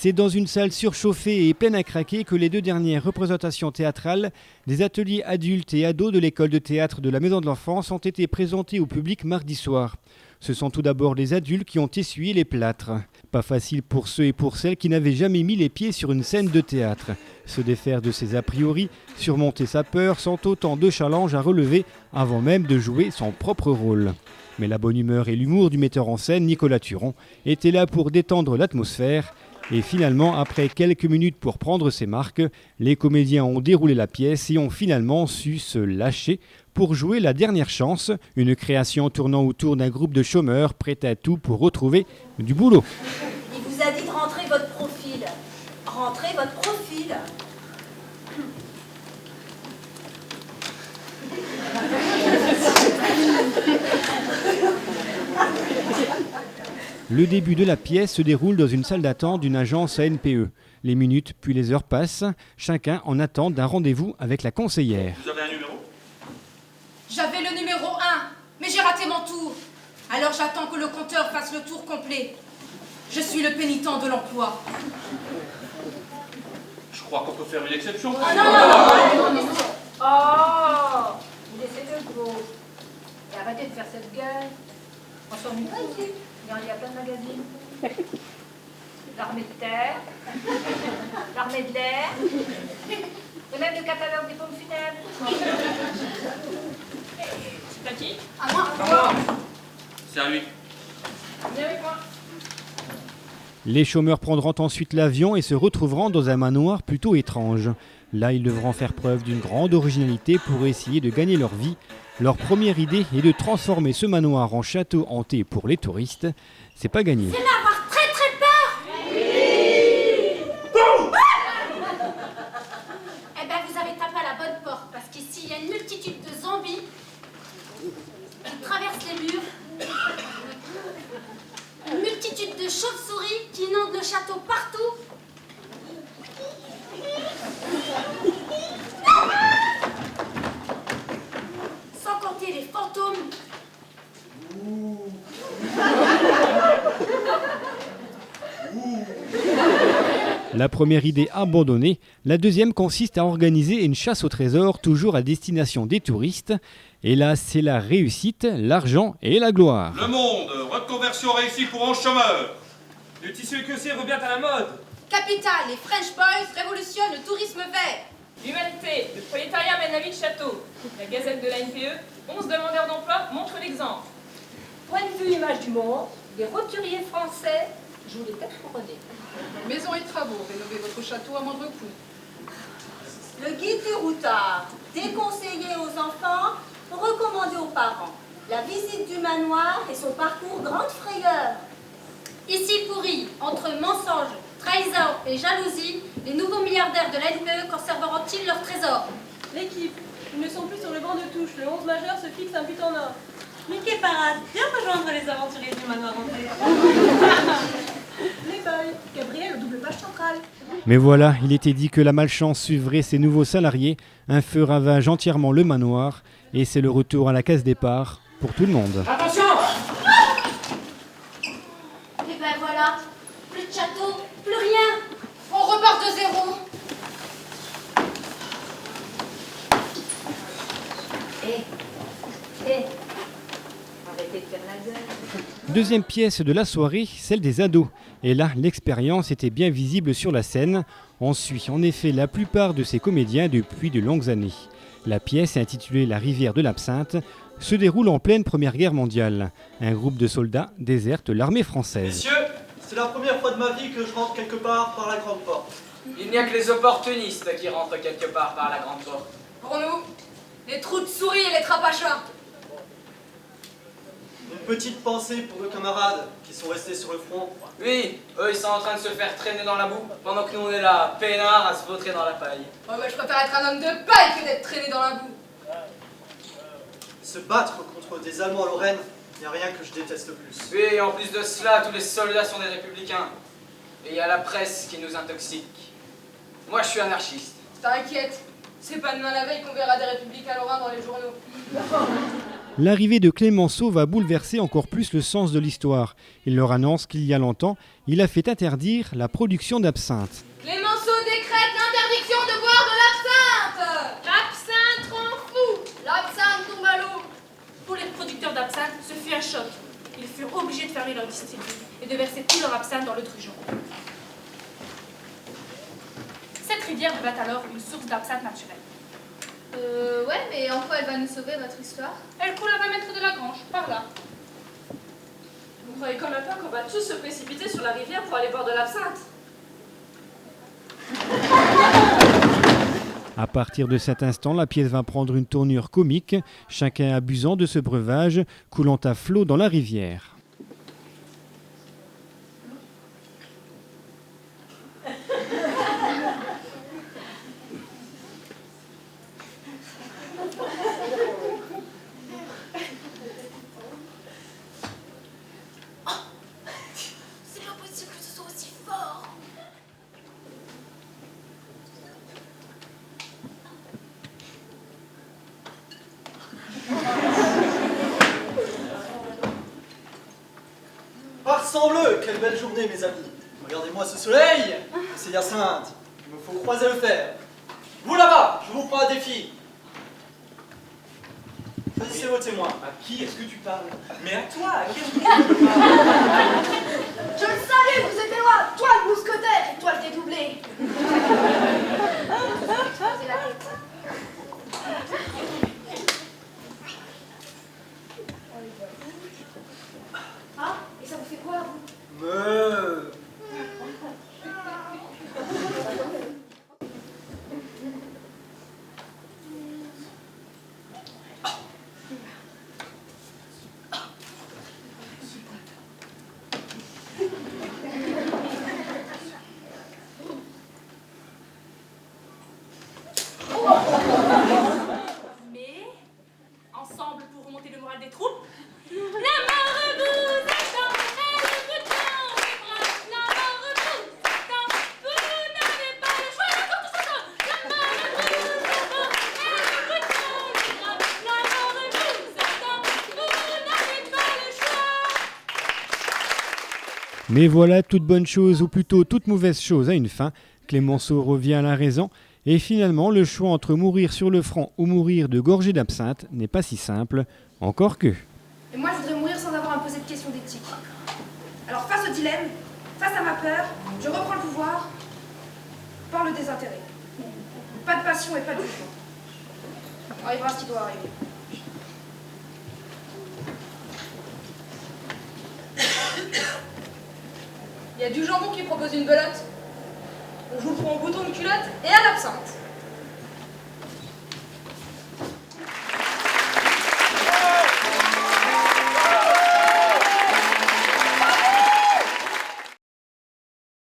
C'est dans une salle surchauffée et pleine à craquer que les deux dernières représentations théâtrales des ateliers adultes et ados de l'école de théâtre de la Maison de l'Enfance ont été présentées au public mardi soir. Ce sont tout d'abord les adultes qui ont essuyé les plâtres. Pas facile pour ceux et pour celles qui n'avaient jamais mis les pieds sur une scène de théâtre. Se défaire de ses a priori, surmonter sa peur sont autant de challenges à relever avant même de jouer son propre rôle. Mais la bonne humeur et l'humour du metteur en scène Nicolas Turon étaient là pour détendre l'atmosphère. Et finalement, après quelques minutes pour prendre ses marques, les comédiens ont déroulé la pièce et ont finalement su se lâcher pour jouer La Dernière Chance, une création tournant autour d'un groupe de chômeurs prêts à tout pour retrouver du boulot. Il vous a dit de rentrer votre profil. Rentrez votre profil. Le début de la pièce se déroule dans une salle d'attente d'une agence ANPE. Les minutes puis les heures passent, chacun en attente d'un rendez-vous avec la conseillère. Vous avez un numéro ? J'avais le numéro 1, mais j'ai raté mon tour. Alors j'attends que le compteur fasse le tour complet. Je suis le pénitent de l'emploi. Je crois qu'on peut faire une exception. Oh non. Oh, vous laissez le gros. Et arrêtez de faire cette gueule. On s'ennuie pas ici. Il y a plein de magazines. L'armée de terre, l'armée de l'air, et même le catalogue des pompes funèbres. C'est à qui? À moi. C'est à lui. Viens avec moi. Les chômeurs prendront ensuite l'avion et se retrouveront dans un manoir plutôt étrange. Là, ils devront faire preuve d'une grande originalité pour essayer de gagner leur vie. Leur première idée est de transformer ce manoir en château hanté pour les touristes. C'est pas gagné. C'est là avoir très très peur. Oui. Eh ben vous avez tapé à la bonne porte, parce qu'ici il y a une multitude de zombies qui traversent les murs. Une multitude de chauves-souris qui inondent le château partout. Sans compter les fantômes. La première idée abandonnée, la deuxième consiste à organiser une chasse au trésor toujours à destination des touristes. Et là, c'est la réussite, l'argent et la gloire. Le Monde, reconversion réussie pour 11 chômeurs. Le tissu écossais revient à la mode. Capital, les French Boys révolutionnent le tourisme vert. L'humanité, le prolétariat mène la vie de château. La gazette de l'ANPE, 11 demandeurs d'emploi montrent l'exemple. Point de vue image du monde, les roturiers français jouent les têtes couronnées. Maison et travaux, rénovez votre château à moindre coût. Le guide du routard, déconseillé aux enfants, recommandé aux parents. La visite du manoir et son parcours grande frayeur. Ici pourri, entre mensonges, trahison et jalousie, les nouveaux milliardaires de l'ANPE conserveront-ils leur trésor? L'équipe, ils ne sont plus sur le banc de touche, le 11 majeur se fixe un but en or. Mickey Parade, viens rejoindre les aventuriers du manoir hanté. Les boys, Gabriel au double page centrale. Mais voilà, il était dit que la malchance suivrait ses nouveaux salariés. Un feu ravage entièrement le manoir. Et c'est le retour à la case départ pour tout le monde. Attention! Et ben voilà, plus de château, plus rien. On repart de zéro. Arrêtez de faire la gueule. Deuxième pièce de la soirée, celle des ados. Et là, l'expérience était bien visible sur la scène. On suit en effet la plupart de ces comédiens depuis de longues années. La pièce, intitulée La rivière de l'absinthe, se déroule en pleine Première Guerre mondiale. Un groupe de soldats déserte l'armée française. Messieurs, c'est la première fois de ma vie que je rentre quelque part par la grande porte. Il n'y a que les opportunistes qui rentrent quelque part par la grande porte. Pour nous, les trous de souris et les trapachins. Une petite pensée pour nos camarades qui sont restés sur le front. Oui, eux ils sont en train de se faire traîner dans la boue, pendant que nous on est là, peinards, à se vautrer dans la paille. Oh, bah, je préfère être un homme de paille que d'être traîné dans la boue. Se battre contre des Allemands en Lorraine, il n'y a rien que je déteste plus. Oui, et en plus de cela, tous les soldats sont des républicains. Et il y a la presse qui nous intoxique. Moi je suis anarchiste. T'inquiète, c'est pas demain la veille qu'on verra des républicains lorrains dans les journaux. L'arrivée de Clémenceau va bouleverser encore plus le sens de l'histoire. Il leur annonce qu'il y a longtemps, il a fait interdire la production d'absinthe. Clémenceau décrète l'interdiction de boire de l'absinthe. L'absinthe rend fou. L'absinthe tombe à l'eau. Pour les producteurs d'absinthe, ce fut un choc. Ils furent obligés de fermer leur distillerie et de verser tout leur absinthe dans le Trujon. Cette rivière devint alors une source d'absinthe naturelle. Ouais, mais en quoi elle va nous sauver, votre histoire? Elle coule à 20 mètres de la grange, par là. Vous croyez quand même pas qu'on va tous se précipiter sur la rivière pour aller boire de l'absinthe? À partir de cet instant, la pièce va prendre une tournure comique, chacun abusant de ce breuvage coulant à flot dans la rivière. C'est pas possible que ce soit aussi fort. Parsembleu, quelle belle journée, mes amis. Regardez-moi ce soleil. C'est Hyacinthe. Il me faut croiser le fer. Vous là-bas, je vous prends un défi. Choisissez vos témoins. À qui est-ce que tu parles? Mais à toi, à qui est-ce que tu parles? Je le savais, vous étiez loin. Toi le mousquetaire et toi le dédoublé. Ah, et ça vous fait quoi, vous? Mais, ensemble pour remonter le moral des troupes, la mort vous attend, et le bouton est bras, la mort vous attend, vous n'avez pas le choix, encore tous ensemble, la mort vous attend, et le bouton est bras, la mort vous attend, vous n'avez pas le choix. Mais voilà, toute bonne chose, ou plutôt toute mauvaise chose, a une fin. Clémenceau revient à la raison. Et finalement, le choix entre mourir sur le front ou mourir de gorgée d'absinthe n'est pas si simple, encore que. Et moi, je voudrais mourir sans avoir à me poser de questions d'éthique. Alors, face au dilemme, face à ma peur, je reprends le pouvoir par le désintérêt. Pas de passion et pas de jugement. On arrivera à ce qui doit arriver. Il y a du jambon qui propose une belote. On joue le front au bouton de culotte et à l'absinthe.